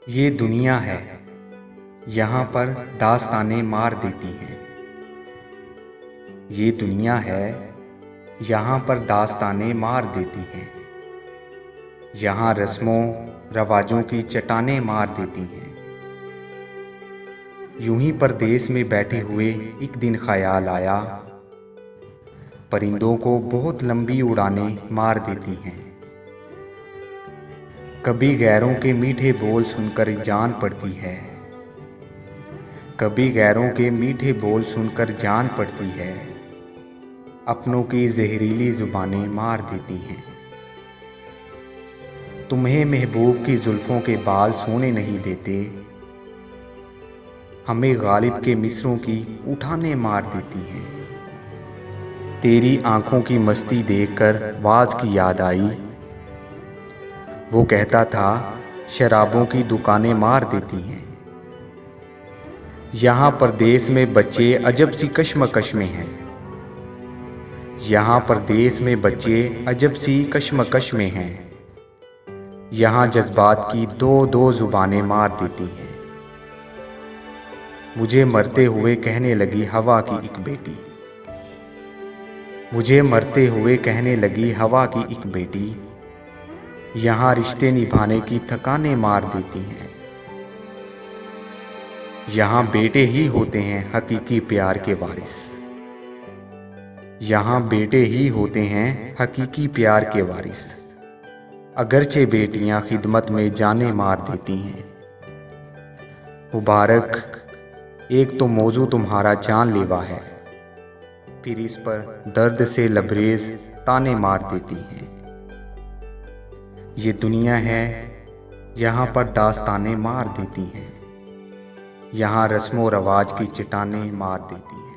ये दुनिया है, यहाँ पर दास्तानें मार देती हैं। ये दुनिया है, यहाँ पर दास्तानें मार देती हैं। यहाँ रस्मों रवाजों की चट्टानें मार देती हैं। यूं ही परदेस में बैठे हुए एक दिन ख्याल आया, परिंदों को बहुत लंबी उड़ानें मार देती हैं। कभी गैरों के मीठे बोल सुनकर जान पड़ती है, कभी गैरों के मीठे बोल सुनकर जान पड़ती है। अपनों की जहरीली जुबानें मार देती हैं। तुम्हें महबूब की जुल्फ़ों के बाल सोने नहीं देते, हमें गालिब के मिसरों की उठाने मार देती हैं। तेरी आंखों की मस्ती देखकर वाज की याद आई, वो कहता था शराबों की दुकानें मार देती हैं। यहाँ परदेस में बच्चे अजब सी कश्मकश में हैं। यहाँ परदेस में बच्चे अजब सी कश्मकश में हैं। यहाँ जज्बात की दो दो जुबानें मार देती हैं। मुझे मरते हुए कहने लगी हवा की एक बेटी, मुझे मरते हुए कहने लगी हवा की एक बेटी। यहाँ रिश्ते निभाने की थकानें मार देती हैं। यहाँ बेटे ही होते हैं हकीकी प्यार के वारिस, यहाँ बेटे ही होते हैं हकीकी प्यार के वारिस। अगरचे बेटियां खिदमत में जाने मार देती हैं। मुबारक, एक तो मौजू तुम्हारा जानलेवा है, फिर इस पर दर्द से लबरेज ताने मार देती हैं। ये दुनिया है, यहाँ पर दास्तानें मार देती हैं। यहाँ रस्मों रवाज की चट्टानें मार देती हैं।